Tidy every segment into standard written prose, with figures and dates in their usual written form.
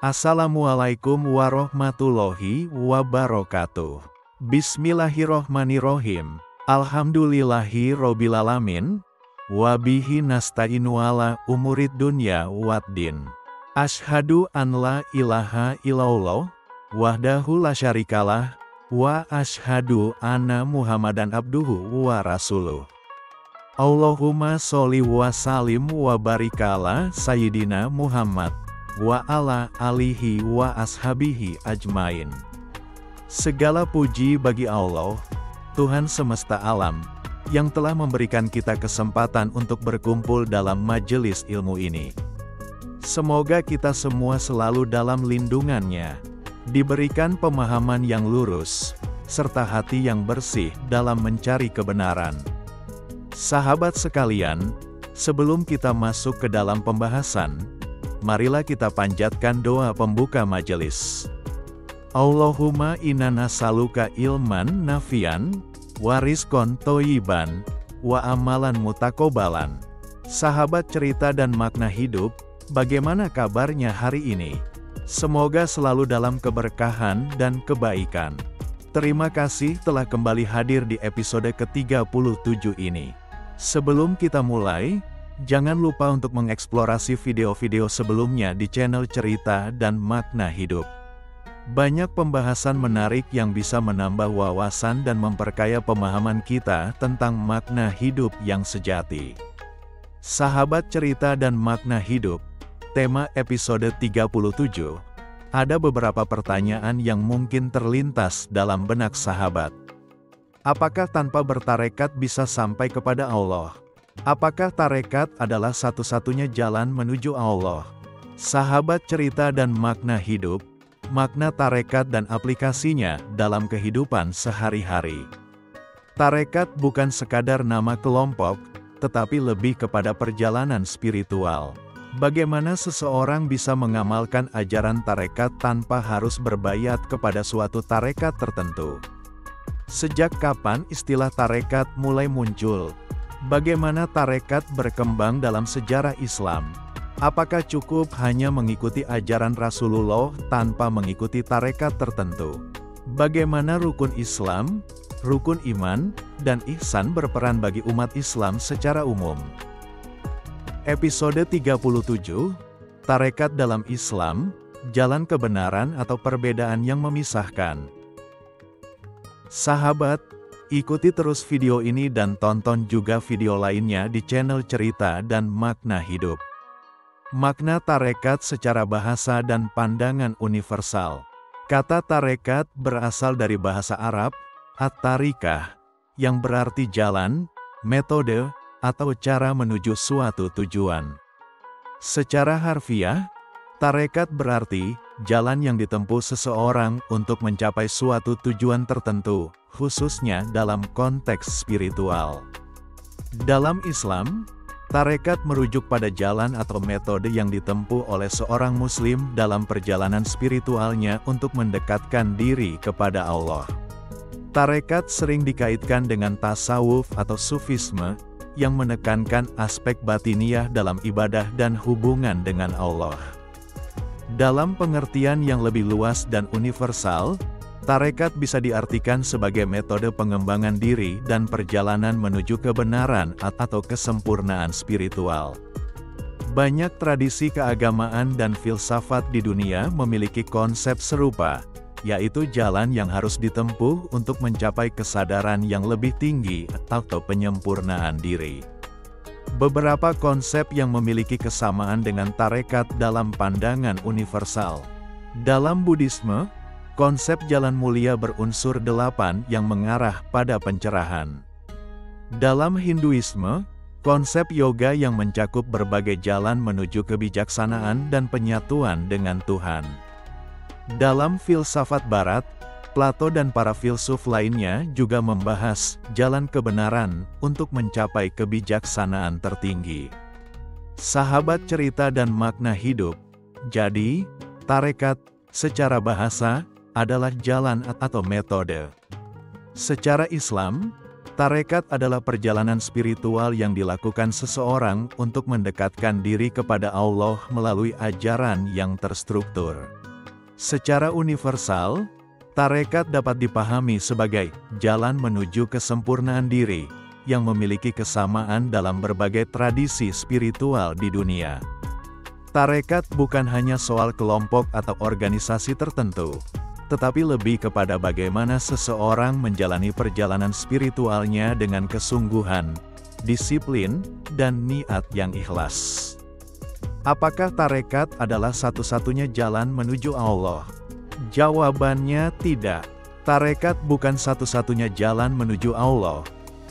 Assalamualaikum warahmatullahi wabarakatuh. Bismillahirrohmanirrohim. Alhamdulillahirrobilalamin. Wabihi nasta'inu ala umurid dunya waddin. Ashhadu an la ilaha illallah, wahdahu la syarikalah, wa ashhadu anna Muhammadan abduhu wa rasuluh. Allahumma sholli wa salim wa barikala Sayyidina Muhammad wa ala alihi wa ashabihi ajmain. Segala puji bagi Allah, Tuhan semesta alam, yang telah memberikan kita kesempatan untuk berkumpul dalam majelis ilmu ini. Semoga kita semua selalu dalam lindungannya, diberikan pemahaman yang lurus, serta hati yang bersih dalam mencari kebenaran. Sahabat sekalian, sebelum kita masuk ke dalam pembahasan, marilah kita panjatkan doa pembuka majelis. Allahumma inna nas'aluka ilman nafian, wa rizqan thayyiban, wa amalan mutaqabbalan. Sahabat cerita dan makna hidup, bagaimana kabarnya hari ini? Semoga selalu dalam keberkahan dan kebaikan. Terima kasih telah kembali hadir di episode ke-37 ini. Sebelum kita mulai, jangan lupa untuk mengeksplorasi video-video sebelumnya di channel Cerita dan Makna Hidup. Banyak pembahasan menarik yang bisa menambah wawasan dan memperkaya pemahaman kita tentang makna hidup yang sejati. Sahabat Cerita dan Makna Hidup, tema episode 37, ada beberapa pertanyaan yang mungkin terlintas dalam benak sahabat. Apakah tanpa bertarekat bisa sampai kepada Allah? Apakah tarekat adalah satu-satunya jalan menuju Allah? Sahabat Cerita dan Makna Hidup, makna tarekat dan aplikasinya dalam kehidupan sehari-hari. Tarekat bukan sekadar nama kelompok, tetapi lebih kepada perjalanan spiritual. Bagaimana seseorang bisa mengamalkan ajaran tarekat tanpa harus berbayat kepada suatu tarekat tertentu? Sejak kapan istilah tarekat mulai muncul? Bagaimana tarekat berkembang dalam sejarah Islam? Apakah cukup hanya mengikuti ajaran Rasulullah tanpa mengikuti tarekat tertentu? Bagaimana rukun Islam, rukun iman, dan ihsan berperan bagi umat Islam secara umum? Episode 37, Tarekat dalam Islam, Jalan Kebenaran atau Perbedaan yang Memisahkan. Sahabat, ikuti terus video ini dan tonton juga video lainnya di channel Cerita dan Makna Hidup. Makna tarekat secara bahasa dan pandangan universal. Kata tarekat berasal dari bahasa Arab, at-tarikah, yang berarti jalan, metode, atau cara menuju suatu tujuan. Secara harfiah, tarekat berarti jalan yang ditempuh seseorang untuk mencapai suatu tujuan tertentu, khususnya dalam konteks spiritual. Dalam Islam, tarekat merujuk pada jalan atau metode yang ditempuh oleh seorang muslim dalam perjalanan spiritualnya untuk mendekatkan diri kepada Allah. Tarekat sering dikaitkan dengan tasawuf atau sufisme, yang menekankan aspek batiniah dalam ibadah dan hubungan dengan Allah. Dalam pengertian yang lebih luas dan universal, tarekat bisa diartikan sebagai metode pengembangan diri dan perjalanan menuju kebenaran atau kesempurnaan spiritual. Banyak tradisi keagamaan dan filsafat di dunia memiliki konsep serupa, yaitu jalan yang harus ditempuh untuk mencapai kesadaran yang lebih tinggi atau penyempurnaan diri. Beberapa konsep yang memiliki kesamaan dengan tarekat dalam pandangan universal. Dalam Buddhisme, konsep jalan mulia berunsur 8 yang mengarah pada pencerahan. Dalam Hinduisme, konsep yoga yang mencakup berbagai jalan menuju kebijaksanaan dan penyatuan dengan Tuhan. Dalam filsafat Barat, Plato dan para filsuf lainnya juga membahas jalan kebenaran untuk mencapai kebijaksanaan tertinggi. Sahabat Cerita dan Makna Hidup, jadi, tarekat, secara bahasa, adalah jalan atau metode. Secara Islam, Tarekat adalah perjalanan spiritual yang dilakukan seseorang untuk mendekatkan diri kepada Allah melalui ajaran yang terstruktur. Secara universal, tarekat dapat dipahami sebagai jalan menuju kesempurnaan diri, yang memiliki kesamaan dalam berbagai tradisi spiritual di dunia. Tarekat bukan hanya soal kelompok atau organisasi tertentu, tetapi lebih kepada bagaimana seseorang menjalani perjalanan spiritualnya dengan kesungguhan, disiplin, dan niat yang ikhlas. Apakah tarekat adalah satu-satunya jalan menuju Allah? Jawabannya tidak. Tarekat bukan satu-satunya jalan menuju Allah,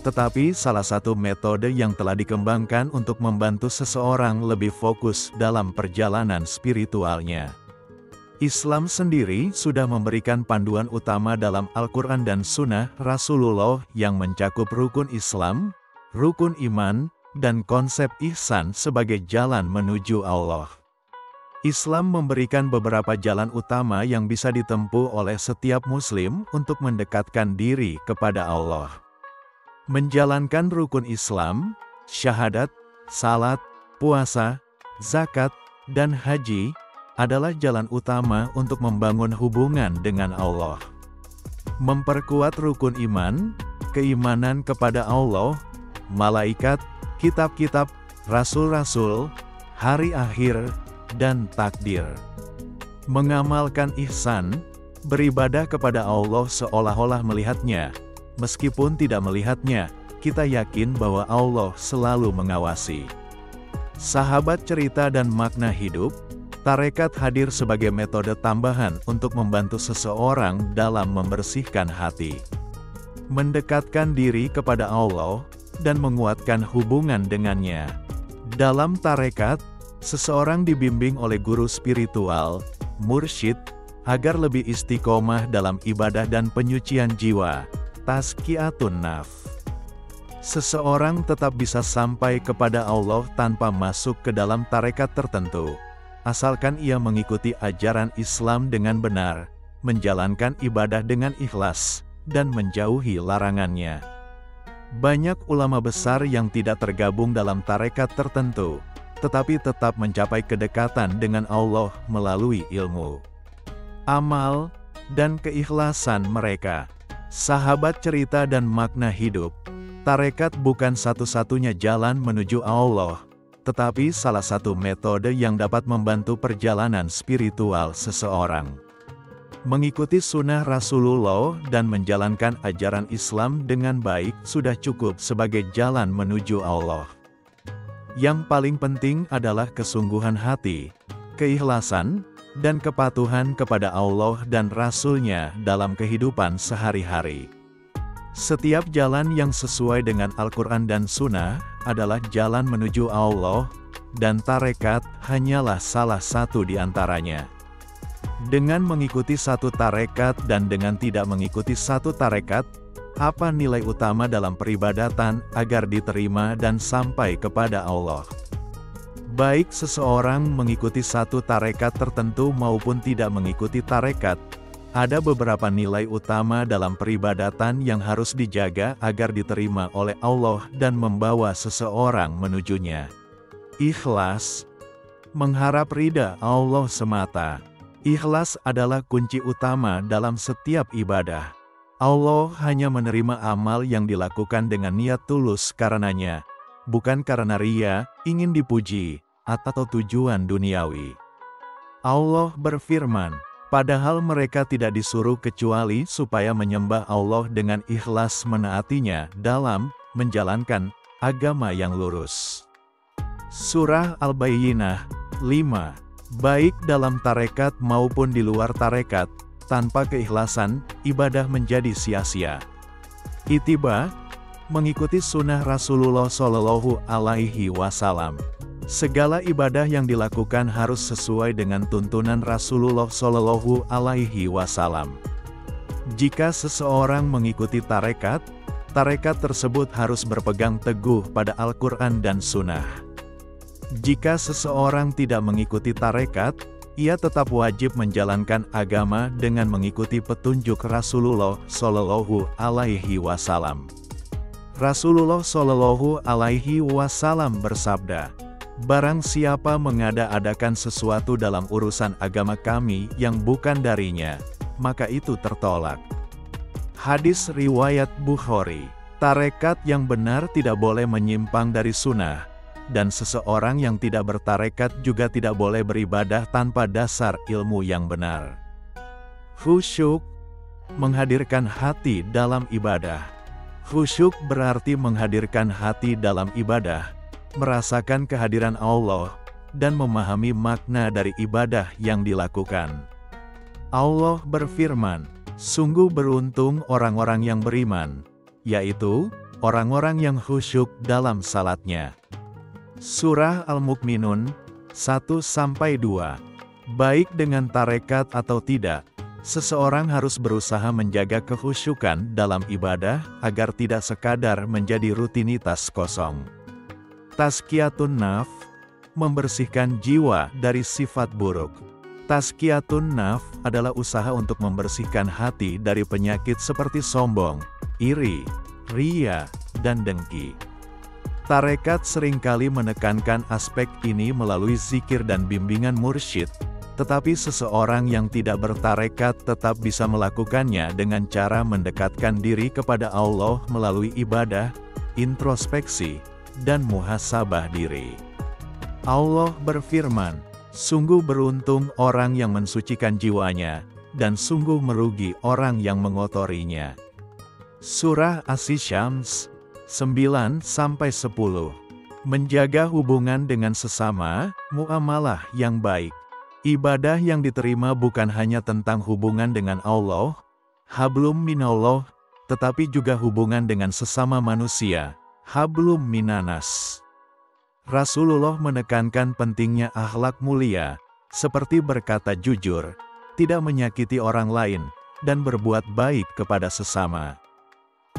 tetapi salah satu metode yang telah dikembangkan untuk membantu seseorang lebih fokus dalam perjalanan spiritualnya. Islam sendiri sudah memberikan panduan utama dalam Al-Quran dan Sunnah Rasulullah yang mencakup rukun Islam, rukun iman, dan konsep ihsan sebagai jalan menuju Allah. Islam memberikan beberapa jalan utama yang bisa ditempuh oleh setiap muslim untuk mendekatkan diri kepada Allah. Menjalankan rukun Islam, syahadat, salat, puasa, zakat, dan haji, adalah jalan utama untuk membangun hubungan dengan Allah. Memperkuat rukun iman, keimanan kepada Allah, malaikat, kitab-kitab, rasul-rasul, hari akhir, dan takdir. Mengamalkan ihsan, beribadah kepada Allah seolah-olah melihatnya. Meskipun tidak melihatnya, kita yakin bahwa Allah selalu mengawasi. Sahabat cerita dan makna hidup, tarekat hadir sebagai metode tambahan untuk membantu seseorang dalam membersihkan hati, mendekatkan diri kepada Allah, dan menguatkan hubungan dengannya. Dalam tarekat, seseorang dibimbing oleh guru spiritual, mursyid, agar lebih istiqomah dalam ibadah dan penyucian jiwa, tazkiyatun nafs. Seseorang tetap bisa sampai kepada Allah tanpa masuk ke dalam tarekat tertentu, asalkan ia mengikuti ajaran Islam dengan benar, menjalankan ibadah dengan ikhlas, dan menjauhi larangannya. Banyak ulama besar yang tidak tergabung dalam tarekat tertentu, tetapi tetap mencapai kedekatan dengan Allah melalui ilmu, amal, dan keikhlasan mereka. Sahabat cerita dan makna hidup, tarekat bukan satu-satunya jalan menuju Allah, tetapi salah satu metode yang dapat membantu perjalanan spiritual seseorang. Mengikuti sunnah Rasulullah dan menjalankan ajaran Islam dengan baik sudah cukup sebagai jalan menuju Allah. Yang paling penting adalah kesungguhan hati, keikhlasan, dan kepatuhan kepada Allah dan Rasul-Nya dalam kehidupan sehari-hari. Setiap jalan yang sesuai dengan Al-Quran dan Sunnah adalah jalan menuju Allah, dan tarekat hanyalah salah satu di antaranya. Dengan mengikuti satu tarekat dan dengan tidak mengikuti satu tarekat, apa nilai utama dalam peribadatan agar diterima dan sampai kepada Allah? Baik seseorang mengikuti satu tarekat tertentu maupun tidak mengikuti tarekat, ada beberapa nilai utama dalam peribadatan yang harus dijaga agar diterima oleh Allah dan membawa seseorang menujunya. Ikhlas, mengharap ridha Allah semata. Ikhlas adalah kunci utama dalam setiap ibadah. Allah hanya menerima amal yang dilakukan dengan niat tulus karenanya, bukan karena ria, ingin dipuji, atau tujuan duniawi. Allah berfirman, padahal mereka tidak disuruh kecuali supaya menyembah Allah dengan ikhlas menaatinya dalam menjalankan agama yang lurus. Surah Al-Bayyinah 5. Baik dalam tarekat maupun di luar tarekat, tanpa keikhlasan, ibadah menjadi sia-sia. Ittiba, mengikuti sunnah Rasulullah Shallallahu Alaihi Wasallam. Segala ibadah yang dilakukan harus sesuai dengan tuntunan Rasulullah Shallallahu Alaihi Wasallam. Jika seseorang mengikuti tarekat, tarekat tersebut harus berpegang teguh pada Al-Quran dan Sunnah. Jika seseorang tidak mengikuti tarekat, ia tetap wajib menjalankan agama dengan mengikuti petunjuk Rasulullah Shallallahu Alaihi Wasallam. Rasulullah Shallallahu Alaihi Wasallam bersabda, "Barang siapa mengada-adakan sesuatu dalam urusan agama kami yang bukan darinya, maka itu tertolak." Hadis riwayat Bukhari. Tarekat yang benar tidak boleh menyimpang dari sunnah, dan seseorang yang tidak bertarekat juga tidak boleh beribadah tanpa dasar ilmu yang benar. Khusyuk, menghadirkan hati dalam ibadah. Khusyuk berarti menghadirkan hati dalam ibadah, merasakan kehadiran Allah, dan memahami makna dari ibadah yang dilakukan. Allah berfirman, "Sungguh beruntung orang-orang yang beriman, yaitu orang-orang yang khusyuk dalam salatnya." Surah Al-Mukminun 1-2. Baik dengan tarekat atau tidak, seseorang harus berusaha menjaga kekhusyukan dalam ibadah agar tidak sekadar menjadi rutinitas kosong. Tazkiyatun nafs, membersihkan jiwa dari sifat buruk. Tazkiyatun nafs adalah usaha untuk membersihkan hati dari penyakit seperti sombong, iri, ria, dan dengki. Tarekat seringkali menekankan aspek ini melalui zikir dan bimbingan mursyid, tetapi seseorang yang tidak bertarekat tetap bisa melakukannya dengan cara mendekatkan diri kepada Allah melalui ibadah, introspeksi, dan muhasabah diri. Allah berfirman, "Sungguh beruntung orang yang mensucikan jiwanya, dan sungguh merugi orang yang mengotorinya." Surah Asy-Syams 9-10. Menjaga hubungan dengan sesama, muamalah yang baik. Ibadah yang diterima bukan hanya tentang hubungan dengan Allah, hablum minallah, tetapi juga hubungan dengan sesama manusia, hablum minanas. Rasulullah menekankan pentingnya akhlak mulia, seperti berkata jujur, tidak menyakiti orang lain, dan berbuat baik kepada sesama.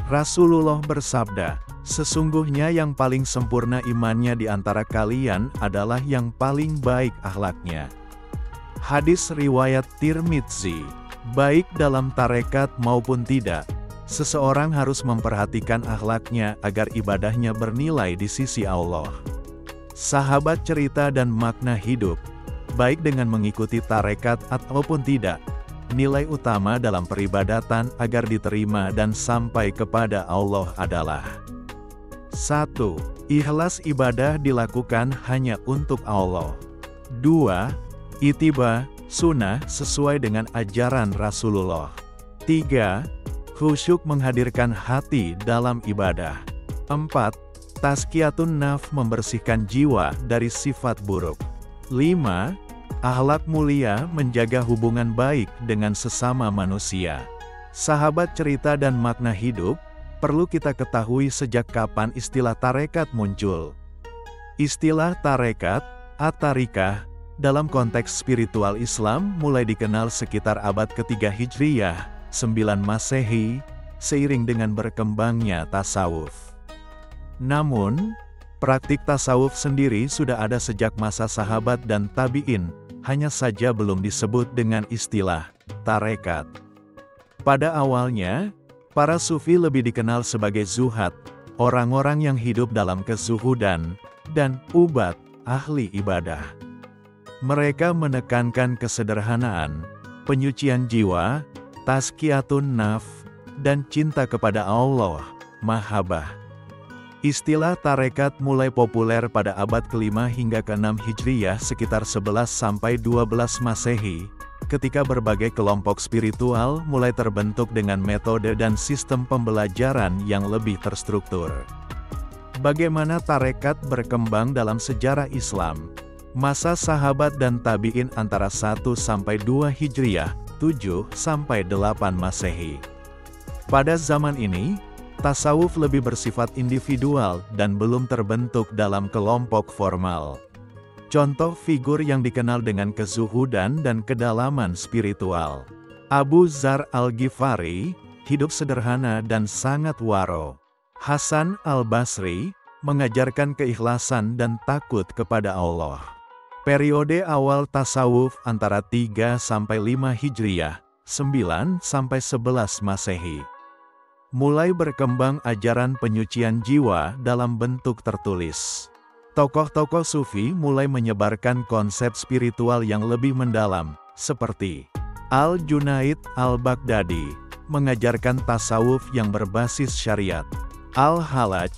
Rasulullah bersabda, "Sesungguhnya yang paling sempurna imannya di antara kalian adalah yang paling baik akhlaknya." Hadis riwayat Tirmidzi. Baik dalam tarekat maupun tidak, seseorang harus memperhatikan akhlaknya agar ibadahnya bernilai di sisi Allah. Sahabat cerita dan makna hidup, baik dengan mengikuti tarekat ataupun tidak, nilai utama dalam peribadatan agar diterima dan sampai kepada Allah adalah 1. Ikhlas ibadah dilakukan hanya untuk Allah. 2. Ittiba, sunnah sesuai dengan ajaran Rasulullah. 3. Khusyuk menghadirkan hati dalam ibadah. 4. Tazkiyatun nafs membersihkan jiwa dari sifat buruk. 5. Akhlak mulia menjaga hubungan baik dengan sesama manusia. Sahabat cerita dan makna hidup, perlu kita ketahui sejak kapan istilah tarekat muncul. Istilah tarekat, at-tarikah, dalam konteks spiritual Islam mulai dikenal sekitar abad ketiga Hijriyah, 9 Masehi, seiring dengan berkembangnya tasawuf. Namun, praktik tasawuf sendiri sudah ada sejak masa sahabat dan tabi'in, hanya saja belum disebut dengan istilah tarekat. Pada awalnya, para sufi lebih dikenal sebagai zuhad, orang-orang yang hidup dalam kezuhudan, dan ubad, ahli ibadah. Mereka menekankan kesederhanaan, penyucian jiwa, tazkiyatun nafs, dan cinta kepada Allah, mahabbah. Istilah tarekat mulai populer pada abad ke-5 hingga ke-6 Hijriyah sekitar 11-12 Masehi, ketika berbagai kelompok spiritual mulai terbentuk dengan metode dan sistem pembelajaran yang lebih terstruktur. Bagaimana tarekat berkembang dalam sejarah Islam? Masa sahabat dan tabi'in antara 1-2 Hijriyah, 7-8 Masehi. Pada zaman ini, tasawuf lebih bersifat individual dan belum terbentuk dalam kelompok formal. Contoh figur yang dikenal dengan kezuhudan dan kedalaman spiritual. Abu Dzar Al-Ghifari, hidup sederhana dan sangat waro. Hasan Al-Basri, mengajarkan keikhlasan dan takut kepada Allah. Periode awal tasawuf antara 3-5 Hijriyah, 9-11 Masehi. Mulai berkembang ajaran penyucian jiwa dalam bentuk tertulis. Tokoh-tokoh sufi mulai menyebarkan konsep spiritual yang lebih mendalam, seperti Al-Junaid Al-Baghdadi, mengajarkan tasawuf yang berbasis syariat. Al-Hallaj,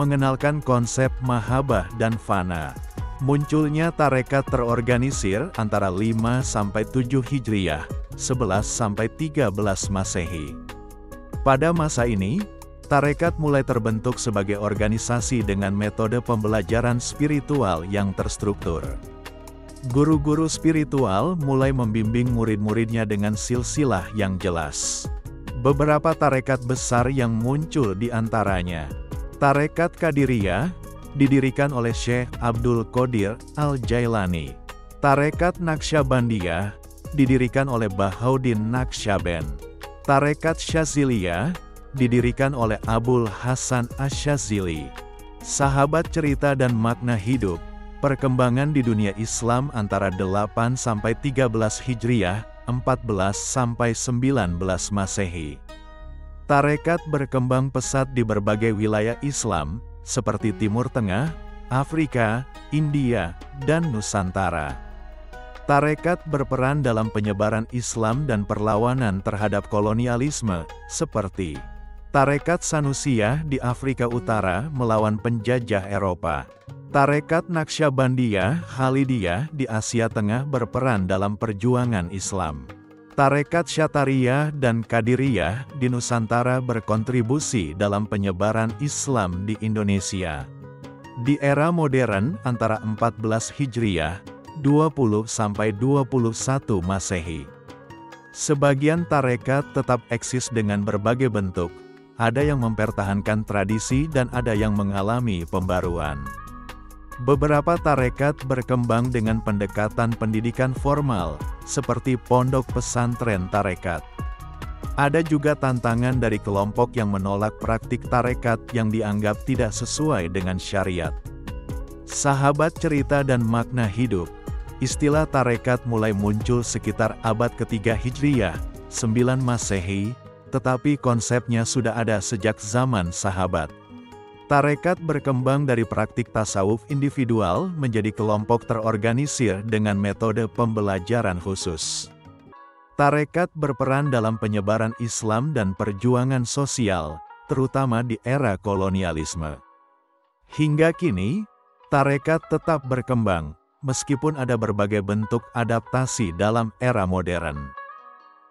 mengenalkan konsep mahabbah dan fana. Munculnya tarekat terorganisir antara 5-7 Hijriyah, 11-13 Masehi. Pada masa ini, tarekat mulai terbentuk sebagai organisasi dengan metode pembelajaran spiritual yang terstruktur. Guru-guru spiritual mulai membimbing murid-muridnya dengan silsilah yang jelas. Beberapa tarekat besar yang muncul di antaranya. Tarekat Qadiriyah, didirikan oleh Syekh Abdul Qadir Al-Jailani. Tarekat Naqsyabandiyah, didirikan oleh Bahauddin Naqsyaband. Tarekat Syaziliyah, didirikan oleh Abul Hasan Asy-Syadzili. Sahabat cerita dan makna hidup, perkembangan di dunia Islam antara 8-13 Hijriyah, 14-19 Masehi. Tarekat berkembang pesat di berbagai wilayah Islam, seperti Timur Tengah, Afrika, India, dan Nusantara. Tarekat berperan dalam penyebaran Islam dan perlawanan terhadap kolonialisme, seperti Tarekat Sanusiyah di Afrika Utara melawan penjajah Eropa. Tarekat Naqsyabandiyah Khalidiyah di Asia Tengah berperan dalam perjuangan Islam. Tarekat Syatariyah dan Qadiriyah di Nusantara berkontribusi dalam penyebaran Islam di Indonesia. Di era modern antara 14 Hijriyah, 20-21 Masehi. Sebagian tarekat tetap eksis dengan berbagai bentuk, ada yang mempertahankan tradisi dan ada yang mengalami pembaruan. Beberapa tarekat berkembang dengan pendekatan pendidikan formal, seperti pondok pesantren tarekat. Ada juga tantangan dari kelompok yang menolak praktik tarekat yang dianggap tidak sesuai dengan syariat. Sahabat cerita dan makna hidup. Istilah tarekat mulai muncul sekitar abad ketiga Hijriyah, 9 Masehi, tetapi konsepnya sudah ada sejak zaman sahabat. Tarekat berkembang dari praktik tasawuf individual menjadi kelompok terorganisir dengan metode pembelajaran khusus. Tarekat berperan dalam penyebaran Islam dan perjuangan sosial, terutama di era kolonialisme. Hingga kini, tarekat tetap berkembang, meskipun ada berbagai bentuk adaptasi dalam era modern.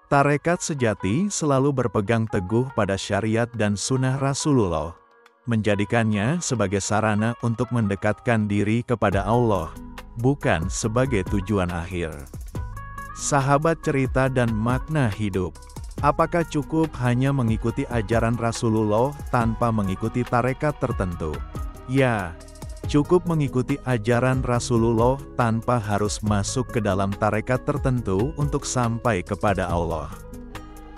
Tarekat sejati selalu berpegang teguh pada syariat dan sunnah Rasulullah, menjadikannya sebagai sarana untuk mendekatkan diri kepada Allah, bukan sebagai tujuan akhir. Sahabat cerita dan makna hidup. Apakah cukup hanya mengikuti ajaran Rasulullah tanpa mengikuti tarekat tertentu? Ya, cukup mengikuti ajaran Rasulullah tanpa harus masuk ke dalam tarekat tertentu untuk sampai kepada Allah.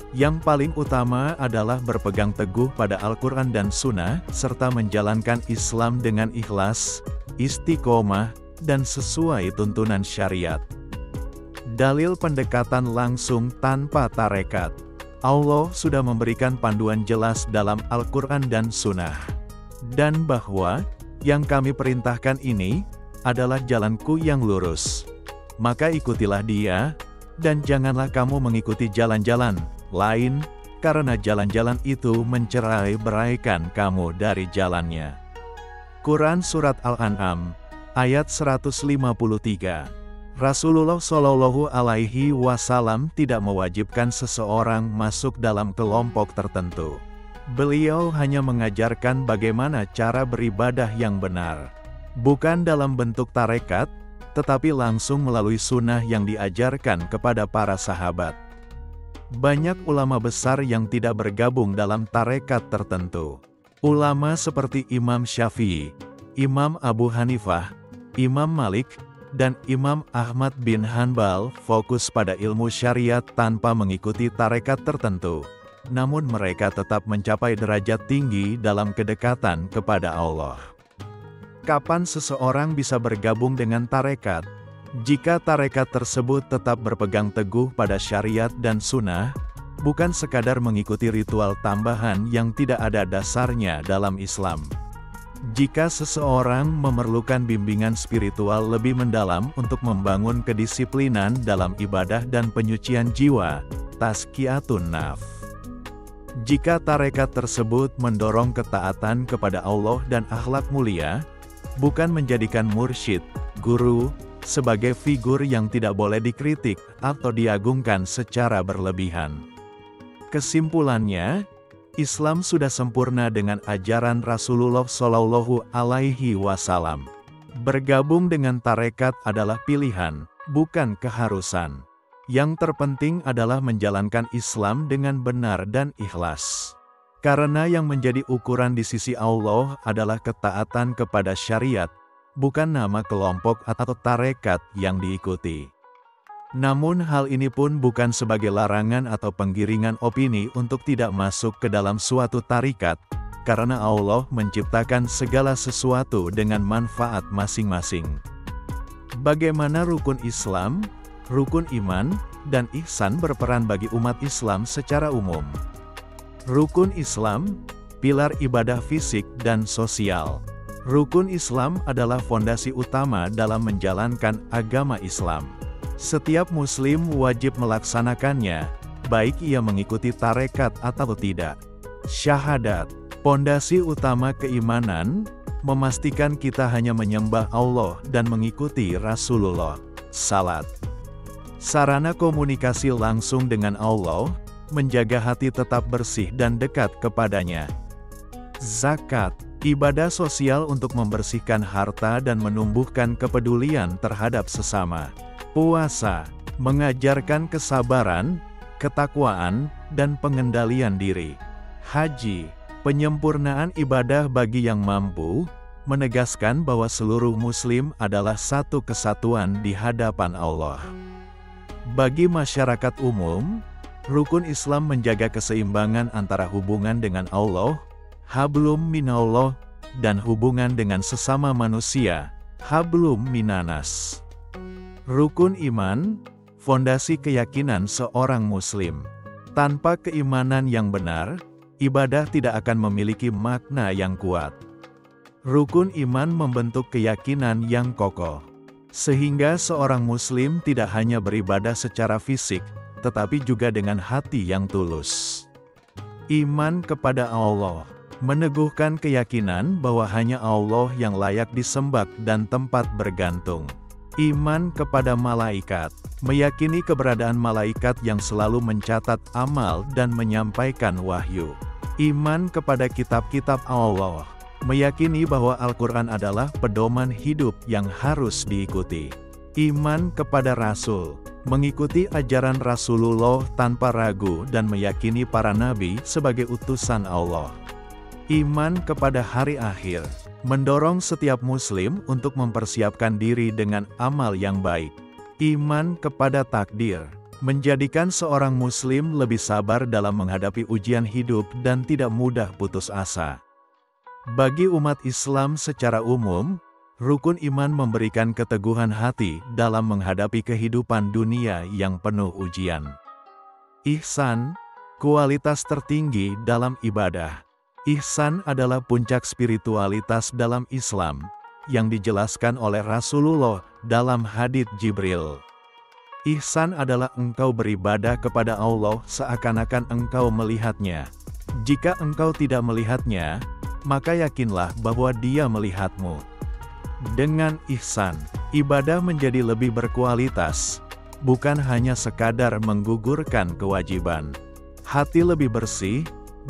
Yang paling utama adalah berpegang teguh pada Al-Quran dan Sunnah, serta menjalankan Islam dengan ikhlas, istiqomah, dan sesuai tuntunan syariat. Dalil pendekatan langsung tanpa tarekat. Allah sudah memberikan panduan jelas dalam Al-Quran dan Sunnah. Dan bahwa yang kami perintahkan ini adalah jalanku yang lurus. Maka ikutilah dia, dan janganlah kamu mengikuti jalan-jalan lain, karena jalan-jalan itu mencerai-beraikan kamu dari jalannya. Quran Surat Al-An'am, ayat 153. Rasulullah Shallallahu Alaihi Wasallam tidak mewajibkan seseorang masuk dalam kelompok tertentu. Beliau hanya mengajarkan bagaimana cara beribadah yang benar. Bukan dalam bentuk tarekat, tetapi langsung melalui sunnah yang diajarkan kepada para sahabat. Banyak ulama besar yang tidak bergabung dalam tarekat tertentu. Ulama seperti Imam Syafi'i, Imam Abu Hanifah, Imam Malik, dan Imam Ahmad bin Hanbal fokus pada ilmu syariat tanpa mengikuti tarekat tertentu. Namun mereka tetap mencapai derajat tinggi dalam kedekatan kepada Allah. Kapan seseorang bisa bergabung dengan tarekat? Jika tarekat tersebut tetap berpegang teguh pada syariat dan sunnah, bukan sekadar mengikuti ritual tambahan yang tidak ada dasarnya dalam Islam. Jika seseorang memerlukan bimbingan spiritual lebih mendalam untuk membangun kedisiplinan dalam ibadah dan penyucian jiwa, tazkiyatun nafs. Jika tarekat tersebut mendorong ketaatan kepada Allah dan akhlak mulia, bukan menjadikan mursyid, guru, sebagai figur yang tidak boleh dikritik atau diagungkan secara berlebihan. Kesimpulannya, Islam sudah sempurna dengan ajaran Rasulullah Shallallahu Alaihi Wasallam. Bergabung dengan tarekat adalah pilihan, bukan keharusan. Yang terpenting adalah menjalankan Islam dengan benar dan ikhlas. Karena yang menjadi ukuran di sisi Allah adalah ketaatan kepada syariat, bukan nama kelompok atau tarekat yang diikuti. Namun hal ini pun bukan sebagai larangan atau penggiringan opini untuk tidak masuk ke dalam suatu tarikat, karena Allah menciptakan segala sesuatu dengan manfaat masing-masing. Bagaimana rukun Islam, rukun iman, dan ihsan berperan bagi umat Islam secara umum? Rukun Islam, pilar ibadah fisik dan sosial. Rukun Islam adalah fondasi utama dalam menjalankan agama Islam. Setiap muslim wajib melaksanakannya, baik ia mengikuti tarekat atau tidak. Syahadat, fondasi utama keimanan, memastikan kita hanya menyembah Allah dan mengikuti Rasulullah. Salat, sarana komunikasi langsung dengan Allah, menjaga hati tetap bersih dan dekat kepadanya. Zakat, ibadah sosial untuk membersihkan harta dan menumbuhkan kepedulian terhadap sesama. Puasa, mengajarkan kesabaran, ketakwaan, dan pengendalian diri. Haji, penyempurnaan ibadah bagi yang mampu, menegaskan bahwa seluruh muslim adalah satu kesatuan di hadapan Allah. Bagi masyarakat umum, rukun Islam menjaga keseimbangan antara hubungan dengan Allah, hablum minallah, dan hubungan dengan sesama manusia, hablum minanas. Rukun iman, fondasi keyakinan seorang muslim. Tanpa keimanan yang benar, ibadah tidak akan memiliki makna yang kuat. Rukun iman membentuk keyakinan yang kokoh, sehingga seorang muslim tidak hanya beribadah secara fisik, tetapi juga dengan hati yang tulus. Iman kepada Allah, meneguhkan keyakinan bahwa hanya Allah yang layak disembah dan tempat bergantung. Iman kepada malaikat, meyakini keberadaan malaikat yang selalu mencatat amal dan menyampaikan wahyu. Iman kepada kitab-kitab Allah, meyakini bahwa Al-Quran adalah pedoman hidup yang harus diikuti. Iman kepada Rasul, mengikuti ajaran Rasulullah tanpa ragu dan meyakini para nabi sebagai utusan Allah. Iman kepada hari akhir, mendorong setiap muslim untuk mempersiapkan diri dengan amal yang baik. Iman kepada takdir, menjadikan seorang muslim lebih sabar dalam menghadapi ujian hidup dan tidak mudah putus asa. Bagi umat Islam secara umum, rukun iman memberikan keteguhan hati dalam menghadapi kehidupan dunia yang penuh ujian. Ihsan, kualitas tertinggi dalam ibadah. Ihsan adalah puncak spiritualitas dalam Islam, yang dijelaskan oleh Rasulullah dalam hadits Jibril. Ihsan adalah engkau beribadah kepada Allah seakan-akan engkau melihatnya. Jika engkau tidak melihatnya, maka yakinlah bahwa Dia melihatmu. Dengan ihsan, ibadah menjadi lebih berkualitas, bukan hanya sekadar menggugurkan kewajiban. Hati lebih bersih,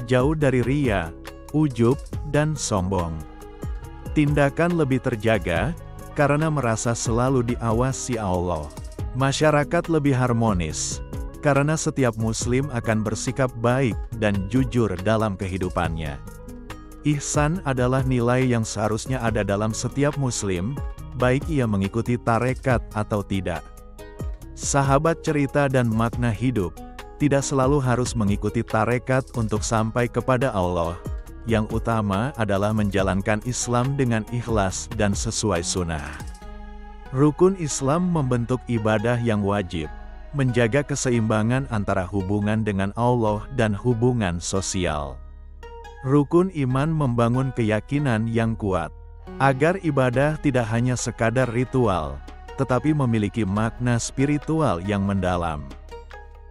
jauh dari riya, ujub, dan sombong. Tindakan lebih terjaga, karena merasa selalu diawasi Allah. Masyarakat lebih harmonis, karena setiap muslim akan bersikap baik dan jujur dalam kehidupannya. Ihsan adalah nilai yang seharusnya ada dalam setiap muslim, baik ia mengikuti tarekat atau tidak. Sahabat cerita dan makna hidup, tidak selalu harus mengikuti tarekat untuk sampai kepada Allah. Yang utama adalah menjalankan Islam dengan ikhlas dan sesuai sunnah. Rukun Islam membentuk ibadah yang wajib, menjaga keseimbangan antara hubungan dengan Allah dan hubungan sosial. Rukun iman membangun keyakinan yang kuat, agar ibadah tidak hanya sekadar ritual, tetapi memiliki makna spiritual yang mendalam.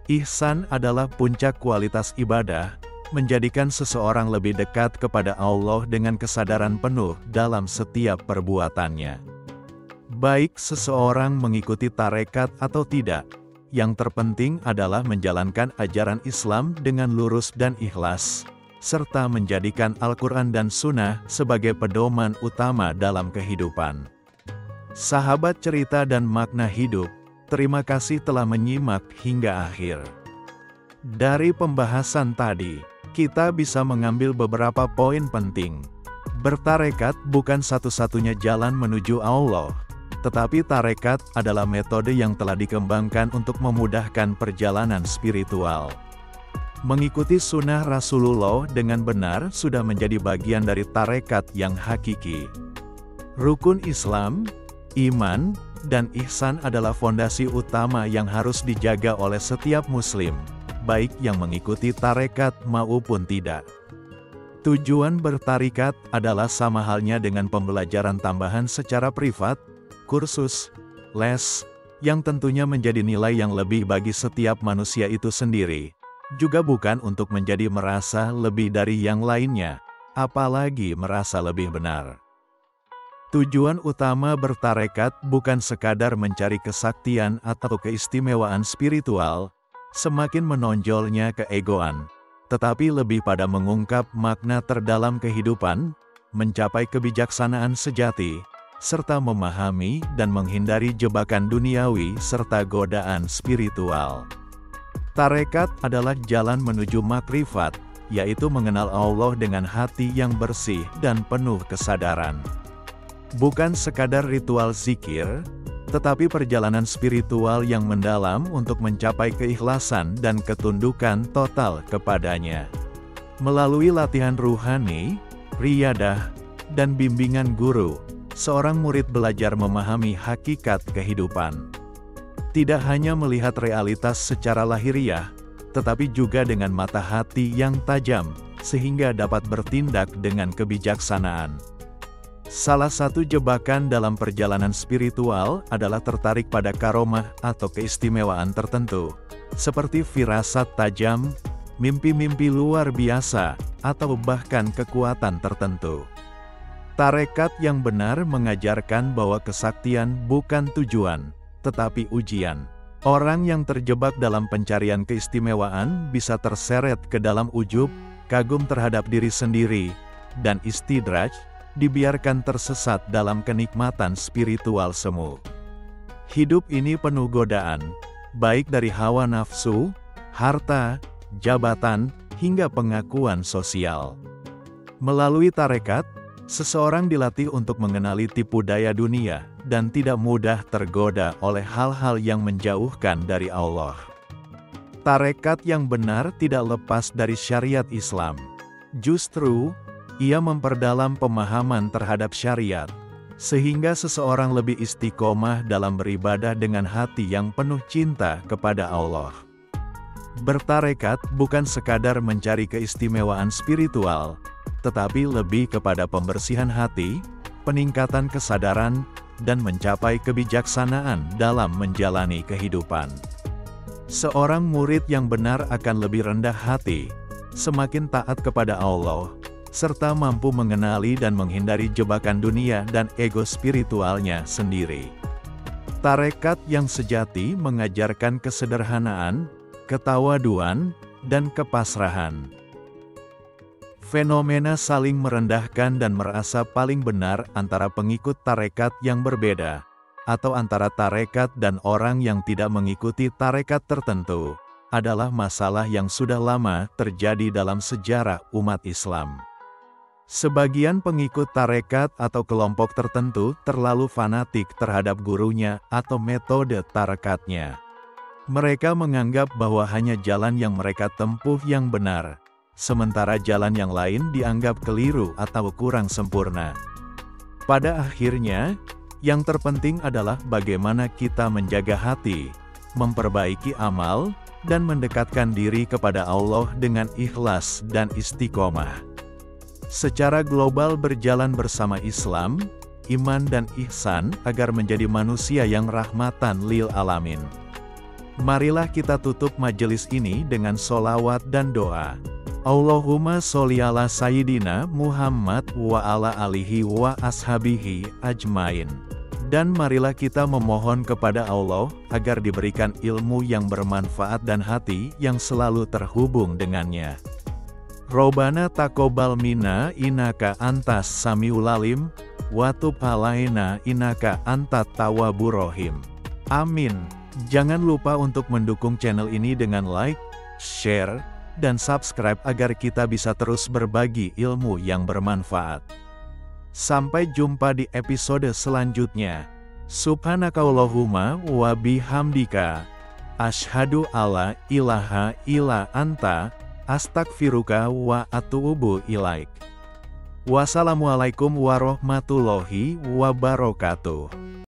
Ihsan adalah puncak kualitas ibadah, menjadikan seseorang lebih dekat kepada Allah dengan kesadaran penuh dalam setiap perbuatannya. Baik seseorang mengikuti tarekat atau tidak, yang terpenting adalah menjalankan ajaran Islam dengan lurus dan ikhlas, serta menjadikan Al-Quran dan Sunnah sebagai pedoman utama dalam kehidupan. Sahabat cerita dan makna hidup, terima kasih telah menyimak hingga akhir. Dari pembahasan tadi, kita bisa mengambil beberapa poin penting. Bertarekat bukan satu-satunya jalan menuju Allah, tetapi tarekat adalah metode yang telah dikembangkan untuk memudahkan perjalanan spiritual. Mengikuti sunnah Rasulullah dengan benar sudah menjadi bagian dari tarekat yang hakiki. Rukun Islam, iman, dan ihsan adalah fondasi utama yang harus dijaga oleh setiap muslim, baik yang mengikuti tarekat maupun tidak. Tujuan bertarikat adalah sama halnya dengan pembelajaran tambahan secara privat, kursus, les, yang tentunya menjadi nilai yang lebih bagi setiap manusia itu sendiri, juga bukan untuk menjadi merasa lebih dari yang lainnya, apalagi merasa lebih benar. Tujuan utama bertarekat bukan sekadar mencari kesaktian atau keistimewaan spiritual, semakin menonjolnya keegoan, tetapi lebih pada mengungkap makna terdalam kehidupan, mencapai kebijaksanaan sejati, serta memahami dan menghindari jebakan duniawi serta godaan spiritual. Tarekat adalah jalan menuju makrifat, yaitu mengenal Allah dengan hati yang bersih dan penuh kesadaran. Bukan sekadar ritual zikir, tetapi perjalanan spiritual yang mendalam untuk mencapai keikhlasan dan ketundukan total kepadanya. Melalui latihan ruhani, riyadah, dan bimbingan guru, seorang murid belajar memahami hakikat kehidupan. Tidak hanya melihat realitas secara lahiriah, tetapi juga dengan mata hati yang tajam, sehingga dapat bertindak dengan kebijaksanaan. Salah satu jebakan dalam perjalanan spiritual adalah tertarik pada karomah atau keistimewaan tertentu, seperti firasat tajam, mimpi-mimpi luar biasa, atau bahkan kekuatan tertentu. Tarekat yang benar mengajarkan bahwa kesaktian bukan tujuan, tetapi ujian. Orang yang terjebak dalam pencarian keistimewaan bisa terseret ke dalam ujub, kagum terhadap diri sendiri, dan istidraj, dibiarkan tersesat dalam kenikmatan spiritual semu. Hidup ini penuh godaan, baik dari hawa nafsu, harta, jabatan, hingga pengakuan sosial. Melalui tarekat, seseorang dilatih untuk mengenali tipu daya dunia, dan tidak mudah tergoda oleh hal-hal yang menjauhkan dari Allah. Tarekat yang benar tidak lepas dari syariat Islam. Justru, ia memperdalam pemahaman terhadap syariat, sehingga seseorang lebih istiqomah dalam beribadah dengan hati yang penuh cinta kepada Allah. Bertarekat bukan sekadar mencari keistimewaan spiritual, tetapi lebih kepada pembersihan hati, peningkatan kesadaran, dan mencapai kebijaksanaan dalam menjalani kehidupan. Seorang murid yang benar akan lebih rendah hati, semakin taat kepada Allah, serta mampu mengenali dan menghindari jebakan dunia dan ego spiritualnya sendiri. Tarekat yang sejati mengajarkan kesederhanaan, ketawaduan, dan kepasrahan. Fenomena saling merendahkan dan merasa paling benar antara pengikut tarekat yang berbeda, atau antara tarekat dan orang yang tidak mengikuti tarekat tertentu, adalah masalah yang sudah lama terjadi dalam sejarah umat Islam. Sebagian pengikut tarekat atau kelompok tertentu terlalu fanatik terhadap gurunya atau metode tarekatnya. Mereka menganggap bahwa hanya jalan yang mereka tempuh yang benar, sementara jalan yang lain dianggap keliru atau kurang sempurna. Pada akhirnya, yang terpenting adalah bagaimana kita menjaga hati, memperbaiki amal, dan mendekatkan diri kepada Allah dengan ikhlas dan istiqomah. Secara global berjalan bersama Islam, iman dan ihsan agar menjadi manusia yang rahmatan lil alamin. Marilah kita tutup majelis ini dengan solawat dan doa. Allahumma sholli ala Sayyidina Muhammad wa ala alihi wa ashabihi ajmain. Dan marilah kita memohon kepada Allah agar diberikan ilmu yang bermanfaat dan hati yang selalu terhubung dengannya. Robbana taqobbal minna innaka antas samiul alim, wa tub alaina innaka antat tawwabur rahim. Amin. Jangan lupa untuk mendukung channel ini dengan like, share, dan subscribe agar kita bisa terus berbagi ilmu yang bermanfaat. Sampai jumpa di episode selanjutnya. Subhanakallahumma wa bihamdika, asyhadu alla ilaha illa anta, astagfiruka wa atubu ilaik. Wassalamualaikum warahmatullahi wabarakatuh.